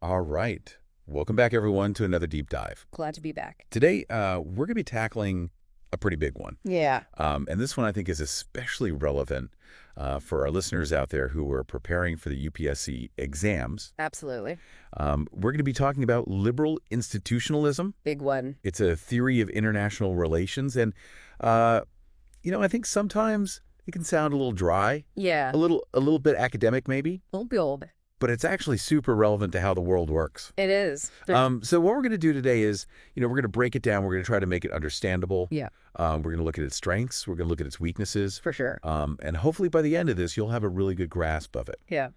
All right. Welcome back, everyone, to another deep dive. Glad to be back. Today, we're going to be tackling a pretty big one. Yeah. And this one, I think, is especially relevant for our listeners out there who are preparing for the UPSC exams. Absolutely. We're going to be talking about liberal institutionalism. Big one. It's a theory of international relations. And, I think sometimes it can sound a little dry, Yeah. a little bit academic, maybe. Little build. But it's actually super relevant to how the world works. It is. So what we're going to do today is, we're going to break it down. We're going to try to make it understandable. Yeah. We're going to look at its strengths. We're going to look at its weaknesses. For sure. And hopefully by the end of this, you'll have a really good grasp of it. Yeah.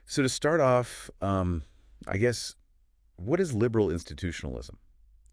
So to start off, I guess, what is liberal institutionalism?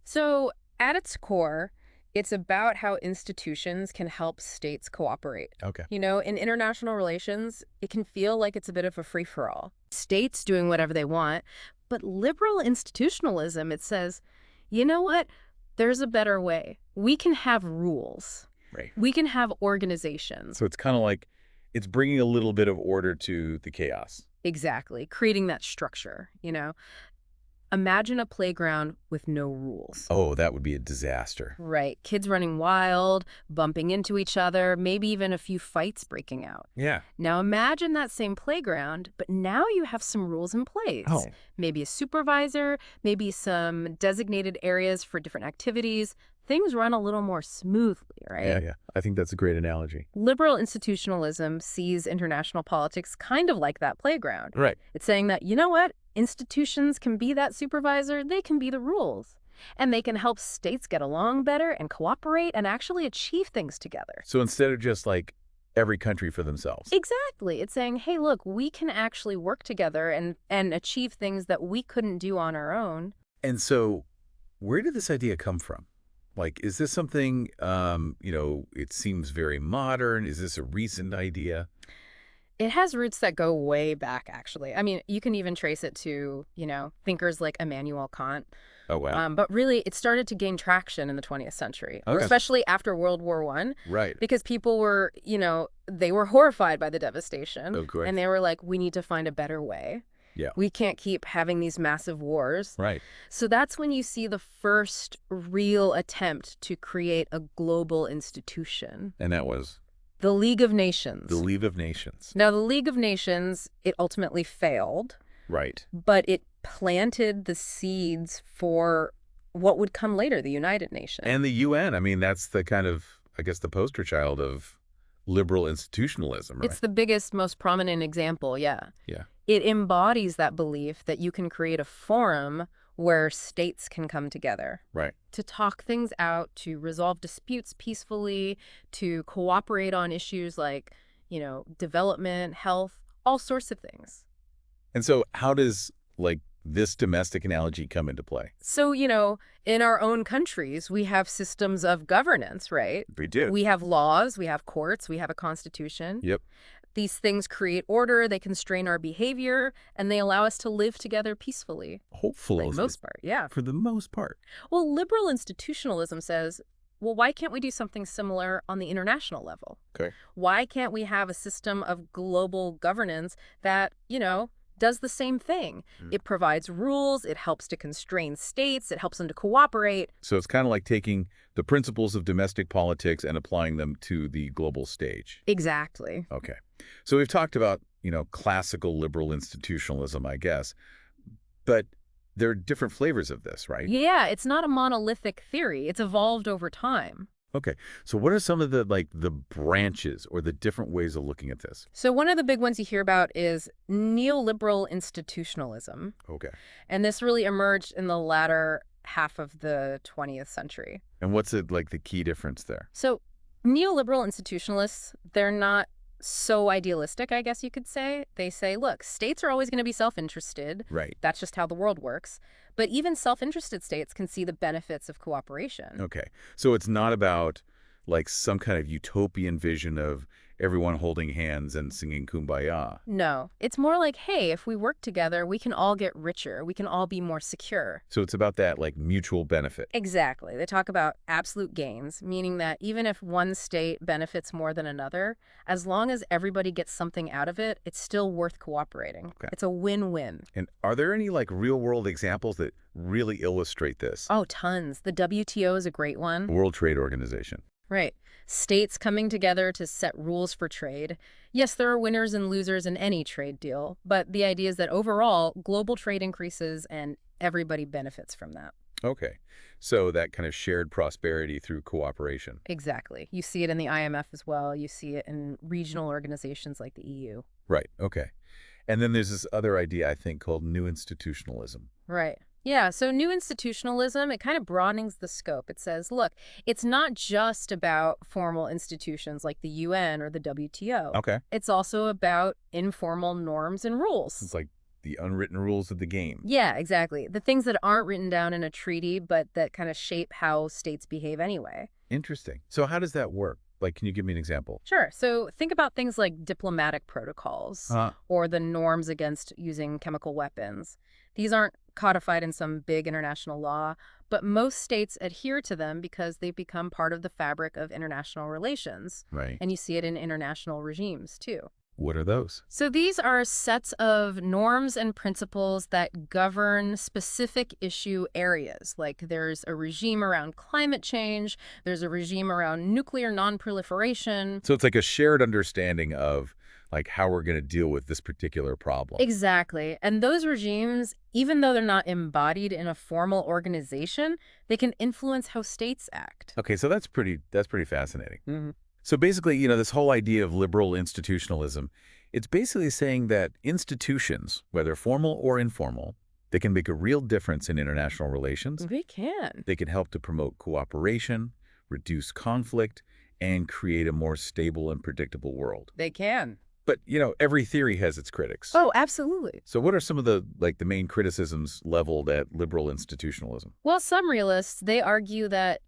So at its core, it's about how institutions can help states cooperate. Okay. In international relations, it can feel like it's a bit of a free-for-all. States doing whatever they want, but liberal institutionalism, it says, you know what? There's a better way. We can have rules. Right. We can have organizations. So it's kind of like it's bringing a little bit of order to the chaos. Exactly. Creating that structure. Imagine a playground with no rules. Oh, that would be a disaster. Right. Kids running wild, bumping into each other, maybe even a few fights breaking out. Yeah. Now imagine that same playground, but now you have some rules in place. Oh. Maybe a supervisor, maybe some designated areas for different activities. Things run a little more smoothly, right? Yeah. I think that's a great analogy. Liberal institutionalism sees international politics kind of like that playground. Right. It's saying that, you know what? Institutions can be that supervisor. They can be the rules. And they can help states get along better and cooperate and actually achieve things together. So instead of just like every country for themselves. Exactly. It's saying, hey, look, we can actually work together and achieve things that we couldn't do on our own. And so where did this idea come from? Like, is this something, it seems very modern? Is this a recent idea? It has roots that go way back, actually. I mean, you can even trace it to, thinkers like Immanuel Kant. Oh, wow. But really, it started to gain traction in the 20th century, Okay. especially after World War I, Right. because people were, they were horrified by the devastation. Oh, great. And they were like, we need to find a better way. Yeah. We can't keep having these massive wars. Right. So that's when you see the first real attempt to create a global institution. And that was The League of Nations. the League of Nations. Now, the League of Nations, it ultimately failed, Right. but it planted the seeds for what would come later, the United Nations. And the UN. I mean, that's the kind of, I guess, the poster child of liberal institutionalism, right? It's the biggest, most prominent example, yeah. Yeah. It embodies that belief that you can create a forum where states can come together. Right. To talk things out, to resolve disputes peacefully, to cooperate on issues like, development, health, all sorts of things. And so how does, like, this domestic analogy come into play? So, in our own countries, we have systems of governance, right? We do. We have laws, we have courts, we have a constitution. Yep. These things create order, they constrain our behavior, and they allow us to live together peacefully. Hopefully. For the most part, yeah. For the most part. Well, liberal institutionalism says, well, why can't we do something similar on the international level? Okay. Why can't we have a system of global governance that, does the same thing? It provides rules, it helps to constrain states, it helps them to cooperate. So it's kind of like taking the principles of domestic politics and applying them to the global stage. Exactly. Okay. So we've talked about, classical liberal institutionalism, I guess, but there are different flavors of this, right? Yeah, it's not a monolithic theory. It's evolved over time. Okay. So what are some of the branches or the different ways of looking at this? So one of the big ones you hear about is neoliberal institutionalism. Okay. And this really emerged in the latter half of the 20th century. And what's the key difference there? So neoliberal institutionalists, they're not so idealistic, I guess you could say. They say, look, states are always going to be self-interested. Right. That's just how the world works. But even self-interested states can see the benefits of cooperation. Okay. So it's not about some kind of utopian vision of everyone holding hands and singing Kumbaya. No, it's more like, hey, if we work together, we can all get richer. We can all be more secure. So it's about that, like, mutual benefit. Exactly. They talk about absolute gains, meaning that even if one state benefits more than another, as long as everybody gets something out of it, it's still worth cooperating. Okay. It's a win-win. And are there any, like, real-world examples that really illustrate this? Oh, tons. The WTO is a great one. World Trade Organization. Right. States coming together to set rules for trade. Yes, there are winners and losers in any trade deal, but the idea is that overall, global trade increases and everybody benefits from that. Okay. So that kind of shared prosperity through cooperation. Exactly. You see it in the IMF as well. You see it in regional organizations like the EU. Right. Okay. And then there's this other idea, I think, called new institutionalism. Right. Yeah, so new institutionalism, it kind of broadens the scope. It says, look, it's not just about formal institutions like the UN or the WTO. Okay. It's also about informal norms and rules. It's like the unwritten rules of the game. Yeah, exactly. The things that aren't written down in a treaty, but that kind of shape how states behave anyway. Interesting. So how does that work? Like, can you give me an example? Sure. So think about things like diplomatic protocols or the norms against using chemical weapons. These aren't codified in some big international law, but most states adhere to them because they've become part of the fabric of international relations. Right. And you see it in international regimes, too. What are those? So these are sets of norms and principles that govern specific issue areas. Like there's a regime around climate change, there's a regime around nuclear non-proliferation. So it's like a shared understanding of like how we're going to deal with this particular problem. Exactly. And those regimes, even though they're not embodied in a formal organization, they can influence how states act. Okay, so that's pretty fascinating. Mm-hmm. So basically, this whole idea of liberal institutionalism, it's basically saying that institutions, whether formal or informal, they can make a real difference in international relations. They can. They can help to promote cooperation, reduce conflict, and create a more stable and predictable world. They can. But, every theory has its critics. Oh, absolutely. So what are some of the main criticisms leveled at liberal institutionalism? Well, some realists, they argue that,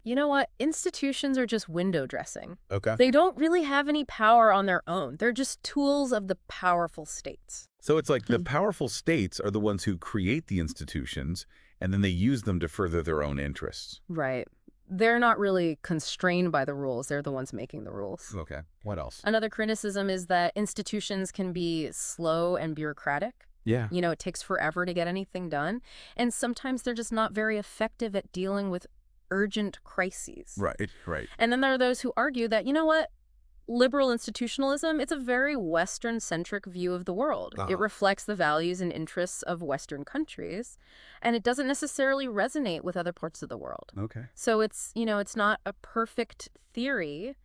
institutions are just window dressing. Okay. They don't really have any power on their own. They're just tools of the powerful states. So it's like the powerful states are the ones who create the institutions, and then they use them to further their own interests. Right. They're not really constrained by the rules. They're the ones making the rules. Okay. What else? Another criticism is that institutions can be slow and bureaucratic. Yeah. It takes forever to get anything done. And sometimes they're just not very effective at dealing with urgent crises. Right, right. And then there are those who argue that, liberal institutionalism, it's a very Western-centric view of the world. It reflects the values and interests of Western countries, and it doesn't necessarily resonate with other parts of the world. Okay. So it's, it's not a perfect theory.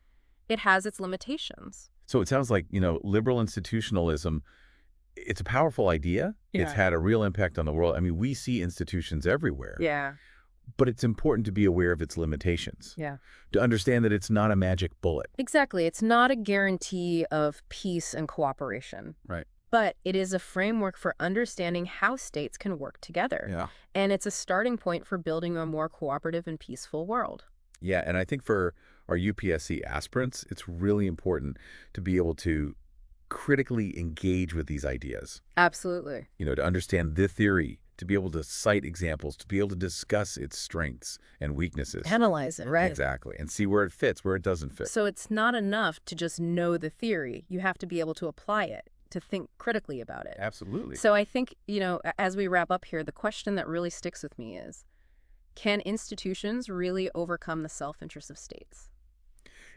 It has its limitations. So it sounds like, liberal institutionalism, it's a powerful idea. Yeah. It's had a real impact on the world. I mean, we see institutions everywhere. Yeah. But it's important to be aware of its limitations. Yeah. To understand that it's not a magic bullet. Exactly. It's not a guarantee of peace and cooperation. Right. But it is a framework for understanding how states can work together. Yeah. And it's a starting point for building a more cooperative and peaceful world. Yeah, and I think for our UPSC aspirants, it's really important to be able to critically engage with these ideas. Absolutely. To understand the theory, to be able to cite examples, to be able to discuss its strengths and weaknesses. Analyze it, right? Exactly. And see where it fits, where it doesn't fit. So it's not enough to just know the theory. You have to be able to apply it, to think critically about it. Absolutely. So I think, as we wrap up here, the question that really sticks with me is, can institutions really overcome the self-interest of states?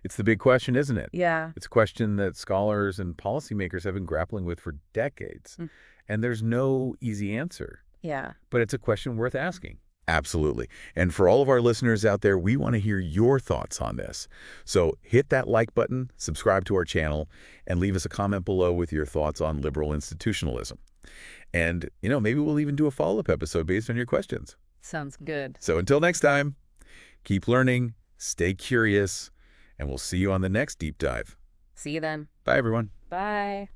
It's the big question, isn't it? Yeah. It's a question that scholars and policymakers have been grappling with for decades. And there's no easy answer. Yeah. But it's a question worth asking. Absolutely. And for all of our listeners out there, we want to hear your thoughts on this. So hit that like button, subscribe to our channel, and leave us a comment below with your thoughts on liberal institutionalism. And, maybe we'll even do a follow-up episode based on your questions. Sounds good. So until next time, keep learning, stay curious, and we'll see you on the next deep dive. See you then. Bye, everyone. Bye.